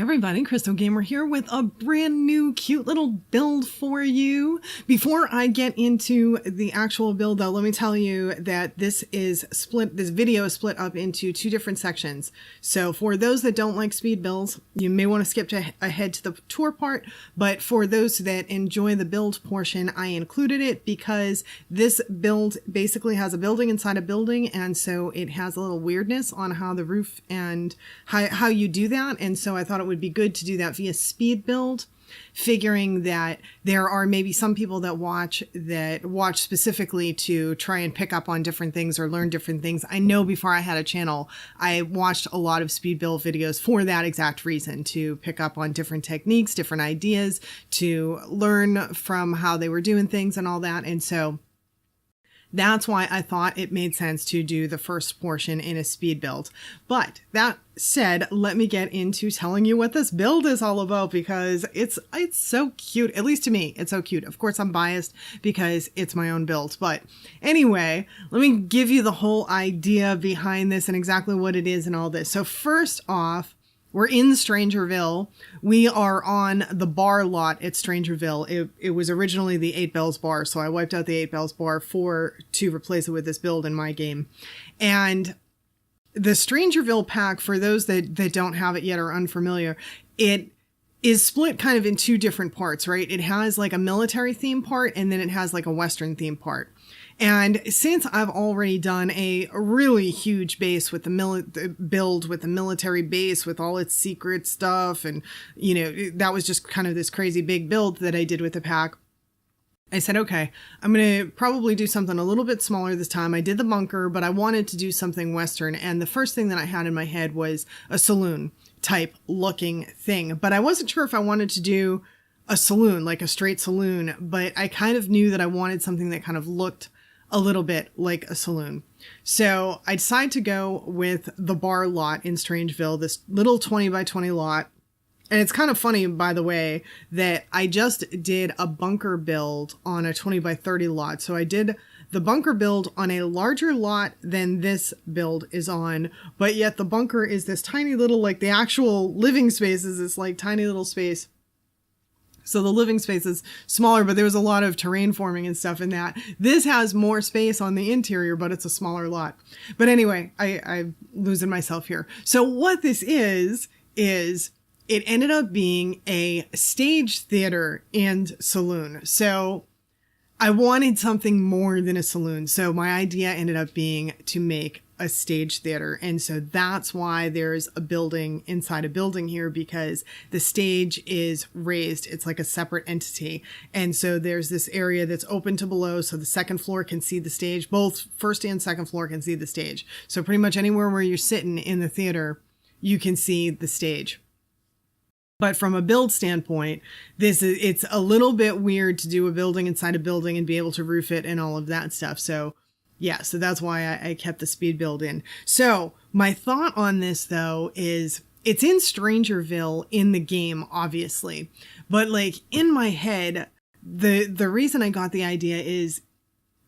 everybody, Krystal Gamer here with a brand new cute little build for you. Before I get into the actual build though, let me tell you that this video is split up into two different sections. So for those that don't like speed builds, you may want to skip ahead to the tour part, but for those that enjoy the build portion, I included it because this build basically has a building inside a building, and so it has a little weirdness on how the roof and how you do that, and so I thought it would be good to do that via speed build, figuring that there are maybe some people that watch specifically to try and pick up on different things or learn different things. I know before I had a channel, I watched a lot of speed build videos for that exact reason, to pick up on different techniques, different ideas, to learn from how they were doing things and all that. And so that's why I thought it made sense to do the first portion in a speed build. But that said, let me get into telling you what this build is all about, because it's so cute. At least to me, it's so cute. Of course, I'm biased because it's my own build. But anyway, let me give you the whole idea behind this and exactly what it is and all this. So first off, we're in Strangerville. We are on the bar lot at Strangerville. It was originally the 8 Bells bar, so I wiped out the 8 Bells bar to replace it with this build in my game. And the Strangerville pack, for those that don't have it yet or unfamiliar, it is split kind of in two different parts, right? It has like a military theme part, and then it has like a Western theme part. And since I've already done a really huge base with the build with the military base with all its secret stuff, and that was just kind of this crazy big build that I did with the pack, I said, okay, I'm going to probably do something a little bit smaller this time. I did the bunker, but I wanted to do something Western. And the first thing that I had in my head was a saloon type looking thing, but I wasn't sure if I wanted to do a saloon, like a straight saloon, but I kind of knew that I wanted something that kind of looked a little bit like a saloon. So I decided to go with the bar lot in Strangeville, this little 20 by 20 lot. And it's kind of funny, by the way, that I just did a bunker build on a 20 by 30 lot. So I did the bunker build on a larger lot than this build is on, but yet the bunker is this tiny little, like the actual living space is this like tiny little space. So the living space is smaller, but there was a lot of terrain forming and stuff in that. This has more space on the interior, but it's a smaller lot. But anyway, I'm losing myself here. So what this is it ended up being a stage theater and saloon. So I wanted something more than a saloon. So my idea ended up being to make a stage theater. And so that's why there's a building inside a building here, because the stage is raised. It's like a separate entity. And so there's this area that's open to below. So the second floor can see the stage. Both first and second floor can see the stage. So pretty much anywhere where you're sitting in the theater, you can see the stage. But from a build standpoint, it's a little bit weird to do a building inside a building and be able to roof it and all of that stuff. So yeah, so that's why I kept the speed build in. So my thought on this though is it's in Strangerville in the game, obviously, but like in my head, the reason I got the idea is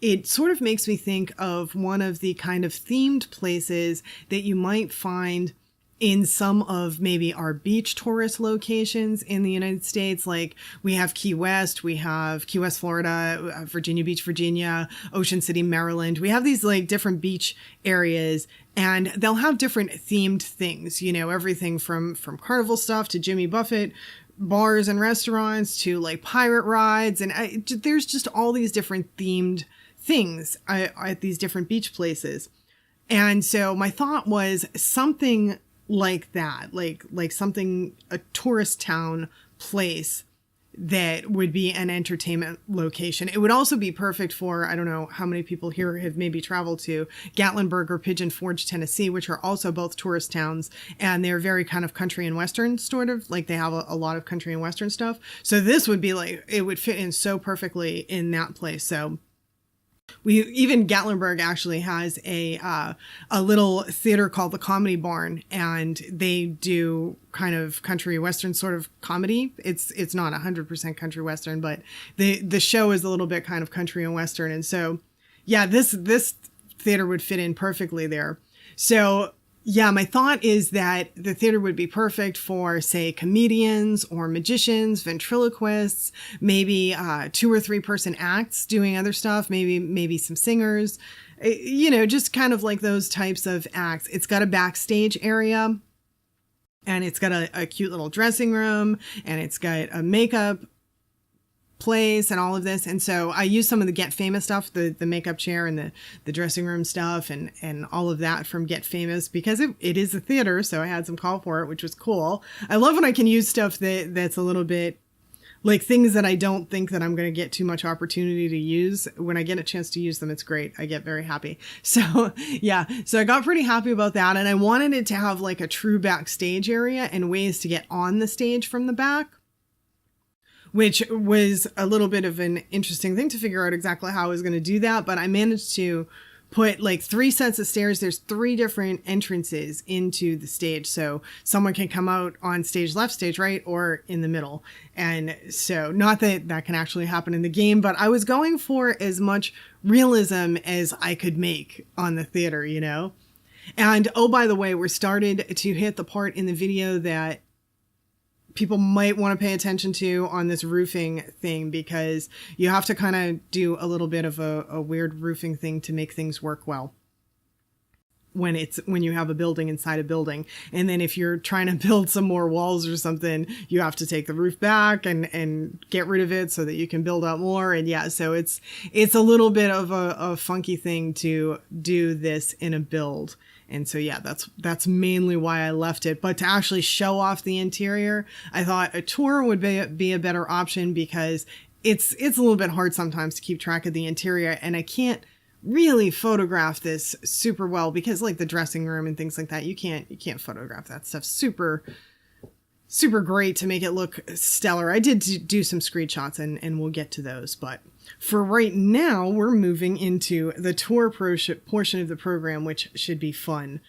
it sort of makes me think of one of the kind of themed places that you might find in some of maybe our beach tourist locations in the United States. Like we have Key West, Florida, Virginia Beach, Virginia, Ocean City, Maryland. We have these like different beach areas, and they'll have different themed things, everything from carnival stuff to Jimmy Buffett bars and restaurants to like pirate rides. And there's just all these different themed things at these different beach places. And so my thought was something like that, like something, a tourist town place that would be an entertainment location. It would also be perfect for, I don't know how many people here have maybe traveled to Gatlinburg or Pigeon Forge, Tennessee, which are also both tourist towns, and they're very kind of country and Western, sort of like they have a lot of country and Western stuff. So this would be like, it would fit in so perfectly in that place. So even Gatlinburg actually has a little theater called the Comedy Barn, and they do kind of country Western sort of comedy. It's not 100% country Western, but the show is a little bit kind of country and Western. And so, yeah, this theater would fit in perfectly there. So Yeah, my thought is that the theater would be perfect for, say, comedians or magicians, ventriloquists, maybe 2 or 3 person acts doing other stuff, maybe some singers, just kind of like those types of acts. It's got a backstage area, and it's got a cute little dressing room, and it's got a makeup place and all of this. And so I use some of the Get Famous stuff, the makeup chair and the dressing room stuff and all of that from Get Famous, because it is a theater. So I had some call for it, which was cool. I love when I can use stuff that's a little bit like things that I don't think that I'm going to get too much opportunity to use. When I get a chance to use them, it's great. I get very happy. So yeah, so I got pretty happy about that. And I wanted it to have like a true backstage area and ways to get on the stage from the back, which was a little bit of an interesting thing to figure out exactly how I was going to do that. But I managed to put like 3 sets of stairs. There's 3 different entrances into the stage. So someone can come out on stage left, stage right, or in the middle. And so not that that can actually happen in the game, but I was going for as much realism as I could make on the theater, And oh, by the way, we're started to hit the part in the video that people might want to pay attention to on this roofing thing, because you have to kind of do a little bit of a weird roofing thing to make things work well when you have a building inside a building. And then if you're trying to build some more walls or something, you have to take the roof back and get rid of it so that you can build out more. And yeah, so it's a little bit of a funky thing to do this in a build. And so, yeah, that's mainly why I left it. But to actually show off the interior, I thought a tour would be a better option, because it's a little bit hard sometimes to keep track of the interior. And I can't really photograph this super well, because like the dressing room and things like that, you can't photograph that stuff super great to make it look stellar. I did do some screenshots and we'll get to those. But for right now, we're moving into the tour portion of the program, which should be fun.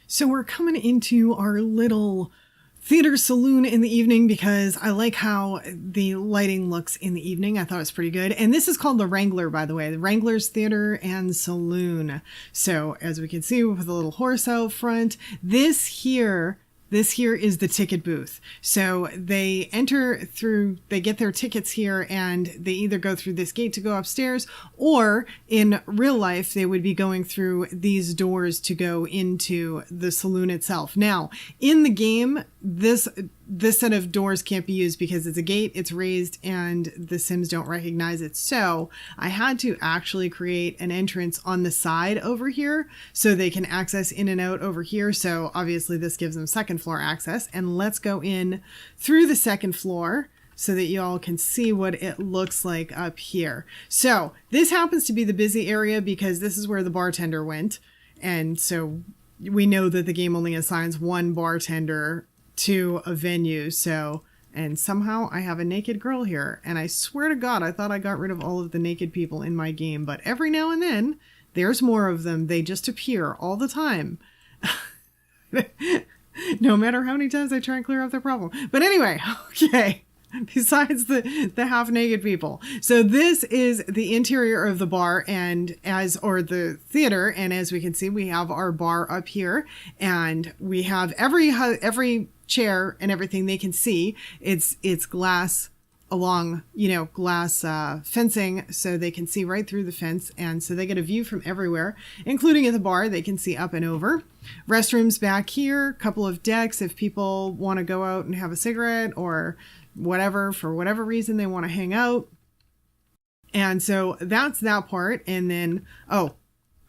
So we're coming into our little theater saloon in the evening, because I like how the lighting looks in the evening. I thought it was pretty good. And this is called the Wrangler, by the way, the Wranglers Theater and Saloon. So as we can see with the little horse out front, this here is the ticket booth. So they get their tickets here, and they either go through this gate to go upstairs, or in real life, they would be going through these doors to go into the saloon itself. Now, in the game, this set of doors can't be used because it's a gate, it's raised, and the Sims don't recognize it. So I had to actually create an entrance on the side over here so they can access in and out over here. So obviously this gives them second floor access. And let's go in through the second floor so that you all can see what it looks like up here. So this happens to be the busy area because this is where the bartender went. And so we know that the game only assigns 1 bartender to a venue. So, and somehow I have a naked girl here, and I swear to God, I thought I got rid of all of the naked people in my game, but every now and then there's more of them. They just appear all the time. No matter how many times I try and clear up the problem. But anyway, okay. Besides the half naked people. So this is the interior of the bar or the theater. And as we can see, we have our bar up here, and we have every chair and everything they can see. It's glass along, glass fencing, so they can see right through the fence. And so they get a view from everywhere, including at the bar. They can see up and over. Restrooms back here, couple of decks if people want to go out and have a cigarette or whatever, for whatever reason they want to hang out. And so that's that part. And then,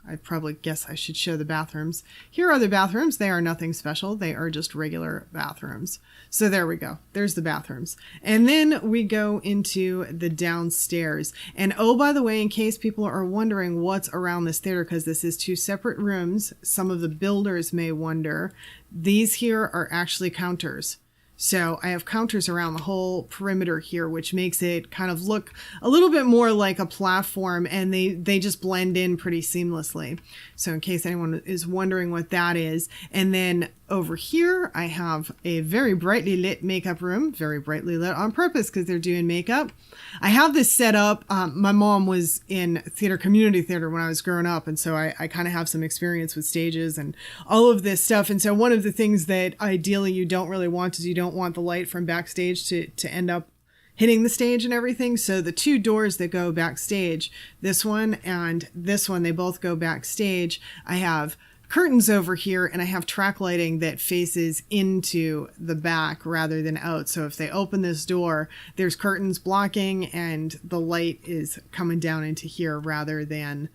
I probably guess I should show the bathrooms. Here are the bathrooms. They are nothing special. They are just regular bathrooms. So there we go. There's the bathrooms. And then we go into the downstairs. And oh, by the way, in case people are wondering what's around this theater, because this is 2 separate rooms, some of the builders may wonder, these here are actually counters. So I have counters around the whole perimeter here, which makes it kind of look a little bit more like a platform, and they just blend in pretty seamlessly. So in case anyone is wondering what that is. And then over here, I have a very brightly lit makeup room, very brightly lit on purpose because they're doing makeup. I have this set up. My mom was in community theater when I was growing up. And so I kind of have some experience with stages and all of this stuff. And so one of the things that ideally you don't really want is you don't want the light from backstage to end up hitting the stage and everything. So the two doors that go backstage, this one and this one, they both go backstage. I have curtains over here and I have track lighting that faces into the back rather than out. So if they open this door, there's curtains blocking and the light is coming down into here rather than,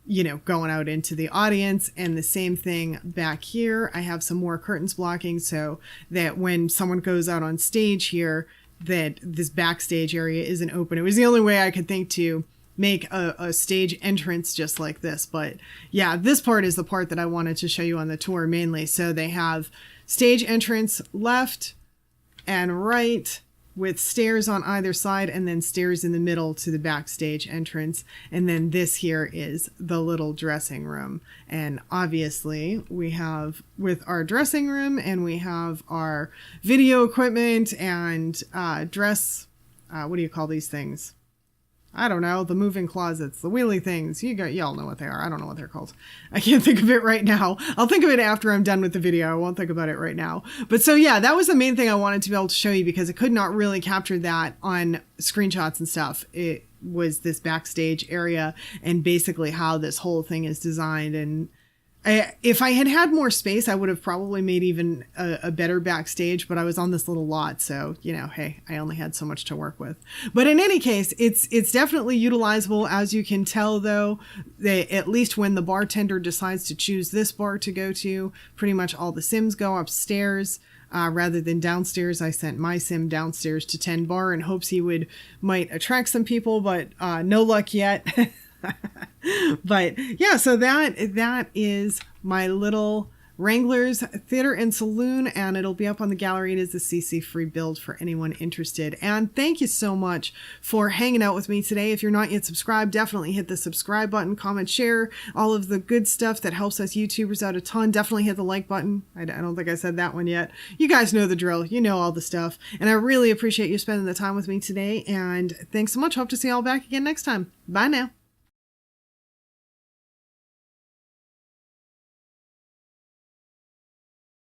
you know, going out into the audience. And the same thing back here. I have some more curtains blocking so that when someone goes out on stage here, that this backstage area isn't open. It was the only way I could think to make a stage entrance just like this. But yeah, this part is the part that I wanted to show you on the tour mainly. So they have stage entrance left and right with stairs on either side and then stairs in the middle to the backstage entrance. And then this here is the little dressing room. And obviously we have with our dressing room and we have our video equipment and what do you call these things? I don't know, the moving closets, the wheelie things. Y'all know what they are. I don't know what they're called. I can't think of it right now. I'll think of it after I'm done with the video. I won't think about it right now. But so yeah, that was the main thing I wanted to be able to show you because I could not really capture that on screenshots and stuff. It was this backstage area and basically how this whole thing is designed. And if I had had more space, I would have probably made even a better backstage, but I was on this little lot. So, you know, hey, I only had so much to work with. But in any case, it's definitely utilizable. As you can tell, though, at least when the bartender decides to choose this bar to go to, pretty much all the sims go upstairs. Rather than downstairs. I sent my sim downstairs to 10 bar in hopes he might attract some people, but no luck yet. But yeah, so that is my little Wranglers Theater and Saloon, and it'll be up on the gallery. It is a CC free build for anyone interested. And thank you so much for hanging out with me today. If you're not yet subscribed, definitely hit the subscribe button, comment, share, all of the good stuff that helps us YouTubers out a ton. Definitely hit the like button. I don't think I said that one yet. You guys know the drill. You know all the stuff. And I really appreciate you spending the time with me today. And thanks so much. Hope to see you all back again next time. Bye now.